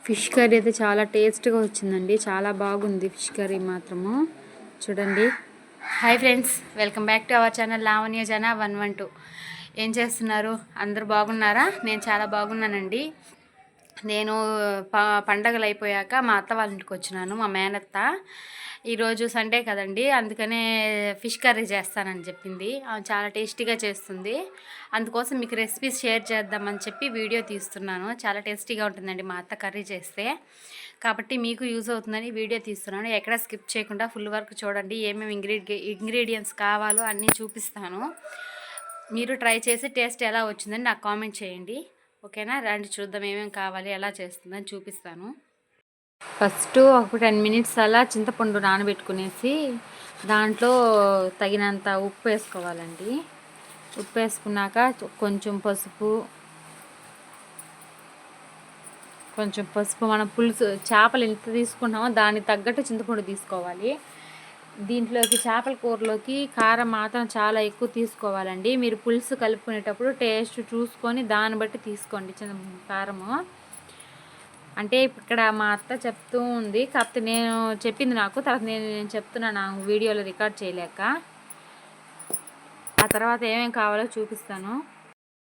Fish curry అయితే చాలా టేస్ట్గా వచ్చిందండి. చాలా బాగుంది ఫిష్ కర్రీ మాత్రము. చూడండి. Hi friends, welcome back to our channel Lavanya జన 112. ఏం చేస్తున్నారు? అందరూ బాగున్నారా? నేను చాలా బాగున్నానండి. నేను పండగలు అయిపోయాక మా అత్త వాళ్ళ ఇంటికి వచ్చినాను, మా మేనత్త. ఈరోజు సండే కదండి, అందుకనే ఫిష్ కర్రీ చేస్తానని చెప్పింది. చాలా టేస్టీగా చేస్తుంది. అందుకోసం మీకు రెసిపీస్ షేర్ చేద్దామని చెప్పి వీడియో తీస్తున్నాను. చాలా టేస్టీగా ఉంటుందండి మా అత్త కర్రీ చేస్తే, కాబట్టి మీకు యూజ్ అవుతుందని వీడియో తీస్తున్నాను. ఎక్కడ స్కిప్ చేయకుండా ఫుల్ వర్క్ చూడండి. ఏమేమి ఇంగ్రీడియంట్స్ కావాలో అన్నీ చూపిస్తాను. మీరు ట్రై చేసి టేస్ట్ ఎలా వచ్చిందని నాకు కామెంట్ చేయండి. ఓకేనా? రండి చూద్దాం ఏమేమి కావాలి, ఎలా చేస్తుందని చూపిస్తాను. ఫస్ట్ ఒక 10 మినిట్స్ అలా చింతపండు నానబెట్టుకునేసి దాంట్లో తగినంత ఉప్పు వేసుకోవాలండి. ఉప్పు వేసుకున్నాక కొంచెం పసుపు మనం పులుసు చేపలు ఎంత తీసుకుంటామో దానికి తగ్గట్టు చింతపండు తీసుకోవాలి. దీంట్లోకి చేపల కూరలోకి కారం మాత్రం చాలా ఎక్కువ తీసుకోవాలండి. మీరు పులుసు కలుపుకునేటప్పుడు టేస్ట్ చూసుకొని దాన్ని బట్టి తీసుకోండి కారము. అంటే ఇక్కడ మా అత్త చెప్తూ ఉంది, కాకపోతే నేను చెప్పింది నాకు, తర్వాత నేను చెప్తున్నాను వీడియోలో రికార్డ్ చేయలేక. ఆ తర్వాత ఏమేమి కావాలో చూపిస్తాను.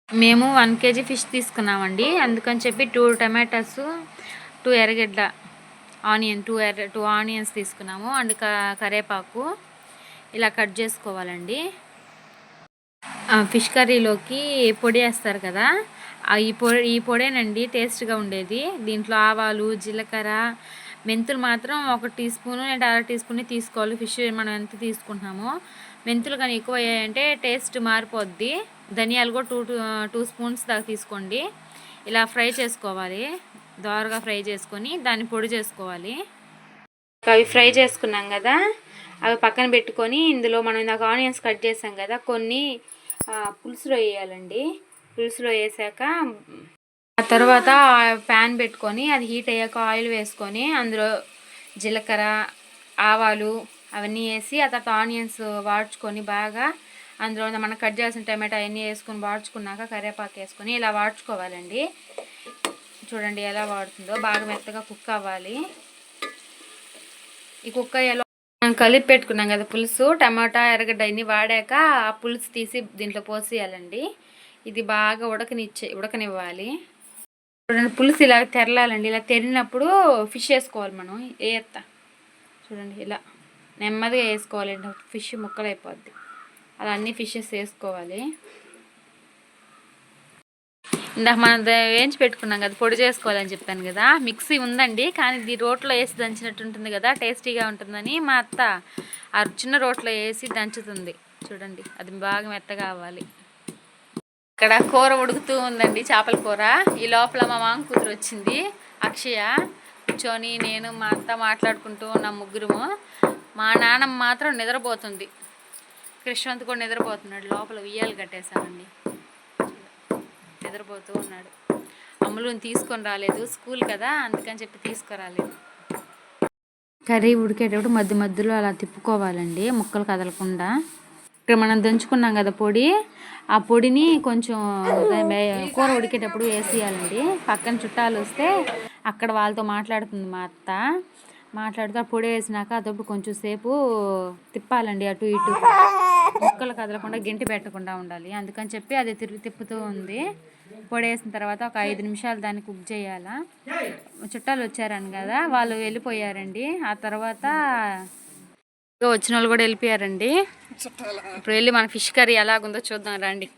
మేము 1 kg ఫిష్ తీసుకున్నామండి. అందుకని చెప్పి 2 టమాటాస్, 2 ఎర్రగడ్డ ఆనియన్, 2 ఆనియన్స్ తీసుకున్నాము. అండ్ కరేపాకు ఇలా కట్ చేసుకోవాలండి. ఫిష్ కర్రీలోకి పొడి వేస్తారు కదా, ఈ పొడేనండి టేస్ట్గా ఉండేది. దీంట్లో ఆవాలు, జీలకర్ర, మెంతులు మాత్రం 1 టీ స్పూను లేదా 1/2 టీ స్పూన్ తీసుకోవాలి. ఫిష్ మనం ఎంత తీసుకుంటున్నామో, మెంతులు కానీ ఎక్కువ అయ్యాయంటే టేస్ట్ మారిపోద్ది. ధనియాలు కూడా 2 స్పూన్స్ దాకా తీసుకోండి. ఇలా ఫ్రై చేసుకోవాలి, దోరగా ఫ్రై చేసుకొని దాన్ని పొడి చేసుకోవాలి. అవి ఫ్రై చేసుకున్నాం కదా, అవి పక్కన పెట్టుకొని ఇందులో మనం ఇందాక ఆనియన్స్ కట్ చేసాం కదా, కొన్ని పులుసులో వేయాలండి. పులుసులో వేసాక ఆ తర్వాత ప్యాన్ పెట్టుకొని అది హీట్ అయ్యాక ఆయిల్ వేసుకొని అందులో జీలకర్ర, ఆవాలు అవన్నీ వేసి ఆ తర్వాత ఆనియన్స్ వాడ్చుకొని బాగా అందులో మనం కట్ చేసిన టమాటా అవన్నీ వేసుకొని వాడ్చుకున్నాక కరివేపాకు వేసుకొని ఇలా వాడ్చుకోవాలండి. చూడండి ఎలా వాడుతుందో, బాగా మెత్తగా కుక్ అవ్వాలి. ఈ కుక్ అయ్యేలో మనం కలిపి పెట్టుకున్నాం కదా పులుసు, టమాటా, ఎర్రగడ్డ అన్నీ వాడాక ఆ పులుసు తీసి దీంట్లో పోసేయాలండి. ఇది బాగా ఉడకనివ్వాలి. చూడండి పులుసు ఇలా తెరలాలండి. ఇలా తెరినప్పుడు ఫిష్ వేసుకోవాలి. మనం చూడండి ఇలా నెమ్మదిగా వేసుకోవాలి, ఫిష్ ముక్కలు అయిపోద్ది. అలా అన్ని ఫిషెస్ వేసుకోవాలి. ఇందాక మనం వేయించి పెట్టుకున్నాం కదా, పొడి చేసుకోవాలని చెప్పాను కదా, మిక్సీ ఉందండి, కానీ ఇది రోట్లో వేసి దంచినట్టు ఉంటుంది కదా, టేస్టీగా ఉంటుందని మా అత్త ఆ చిన్న రోట్లో వేసి దంచుతుంది. చూడండి అది బాగా మెత్తగా అవ్వాలి. ఇక్కడ కూర ఉడుకుతూ ఉందండి, చేపల కూర. ఈ లోపల మా మామ కూతురు వచ్చింది, అక్షయ. కూర్చొని నేను మా అత్త మాట్లాడుకుంటూ ఉన్నాం ముగ్గురము. మా నాన్నమ్మ మాత్రం నిద్రపోతుంది, కృష్ణవంత్ కూడా నిద్రపోతున్నాడు. లోపల ఉయ్యాలు కట్టేశానండి, నిద్రపోతూ ఉన్నాడు. అమ్ములుని తీసుకొని రాలేదు, స్కూల్ కదా అందుకని చెప్పి తీసుకురాలేదు. కర్రీ ఉడికేటప్పుడు మధ్య మధ్యలో అలా తిప్పుకోవాలండి, ముక్కలు కదలకుండా. ఇక్కడ మనం దంచుకున్నాం కదా పొడి, ఆ పొడిని కొంచెం కూర ఉడికేటప్పుడు వేసేయాలండి. పక్కన చుట్టాలు వస్తే అక్కడ వాళ్ళతో మాట్లాడుతుంది మా అత్త. మాట్లాడుతూ పొడి వేసినాక అదప్పుడు కొంచెం సేపు తిప్పాలండి, అటు ఇటు ముక్కలు కదలకుండా గెంటి పెట్టకుండా ఉండాలి. అందుకని చెప్పి అది తిప్పుతూ ఉంది. పొడి వేసిన తర్వాత ఒక 5 నిమిషాలు దాన్ని కుక్ చేయాలా. చుట్టాలు వచ్చారని కదా, వాళ్ళు వెళ్ళిపోయారండి. ఆ తర్వాత వచ్చిన వాళ్ళు కూడా వెళ్ళిపోయారండి. ఇప్పుడు వెళ్ళి మన ఫిష్ కర్రీ ఎలాగుందో చూద్దాం రండి.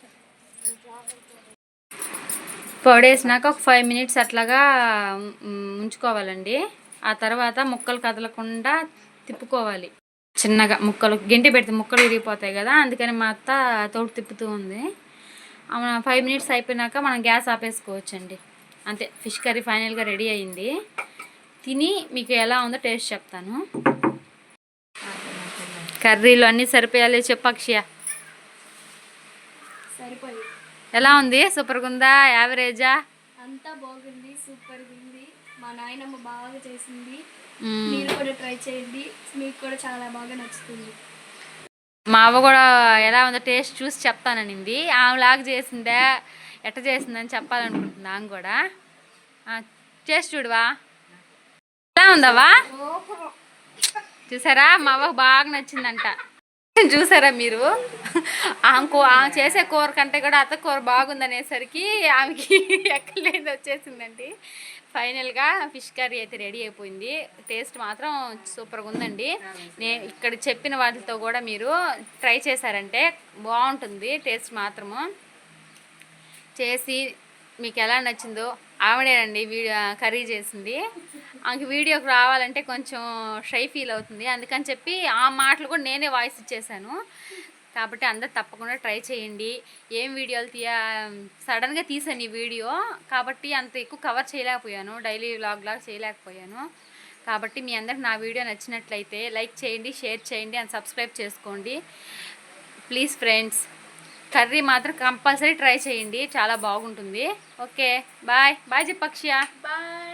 పొడేసినాక ఒక 5 మినిట్స్ అట్లాగా ఉంచుకోవాలండి. ఆ తర్వాత ముక్కలు కదలకుండా తిప్పుకోవాలి. చిన్నగా ముక్కలు గెంటి పెడితే ముక్కలు విరిగిపోతాయి కదా, అందుకని మా అత్త తోడు తిప్పుతూ ఉంది. 5 మినిట్స్ అయిపోయినాక మనం గ్యాస్ ఆపేసుకోవచ్చండి. అంతే, ఫిష్ కర్రీ ఫైనల్గా రెడీ అయింది. తిని మీకు ఎలా ఉందో టేస్ట్ చెప్తాను. కర్రీలు అన్నీ సరిపోయాలి చెప్పు అక్షయ. సరిపోయి ఎలా ఉంది? సూపర్గా ఉందా? యావరేజా? అంతా బాగుంది, సూపర్గా ఉంది. మా నాయనమ్మ బాగా చేసింది, మీరు కూడా ట్రై చేయండి, మీకు కూడా చాలా బాగా నచ్చుతుంది. మా అవ్వ కూడా ఎలా ఉందో టేస్ట్ చూసి చెప్తాననింది. ఆమెలాగా చేసిందా ఎట్ట చేసిందని చెప్పాలనుకుంటుంది ఆమె కూడా. చేసి చూడువా. ఎలా ఉందవ్వా? చూసారా మా అవ్వకు బాగా నచ్చిందంట. చూసారా మీరు? ఆమె చేసే కూర కంటే కూడా అత్త కూర బాగుందనేసరికి ఆమెకి ఎక్కలేదు వచ్చేసిందండి. ఫైనల్గా ఫిష్ కర్రీ అయితే రెడీ అయిపోయింది. టేస్ట్ మాత్రం సూపర్గా ఉందండి. నేను ఇక్కడ చెప్పిన వాటితో కూడా మీరు ట్రై చేశారంటే బాగుంటుంది టేస్ట్ మాత్రము. చేసి మీకు ఎలా నచ్చిందో ఆవిడేనండి కర్రీ చేసింది. ఆమెకి వీడియోకి రావాలంటే కొంచెం షై ఫీల్ అవుతుంది. అందుకని చెప్పి ఆ మాటలు కూడా నేనే వాయిస్ ఇచ్చేసాను. కాబట్టి అందరు తప్పకుండా ట్రై చేయండి. ఏం వీడియోలు సడన్గా తీసాను ఈ వీడియో కాబట్టి అంత ఎక్కువ కవర్ చేయలేకపోయాను, డైలీ వ్లాగ్ లాగా చేయలేకపోయాను. కాబట్టి మీ అందరికి నా వీడియో నచ్చినట్లయితే లైక్ చేయండి, షేర్ చేయండి అండ్ సబ్స్క్రైబ్ చేసుకోండి ప్లీజ్ ఫ్రెండ్స్. కర్రీ మాత్రం కంపల్సరీ ట్రై చేయండి, చాలా బాగుంటుంది. ఓకే బాయ్ బాయ్ చెప్పక్షియా. బాయ్.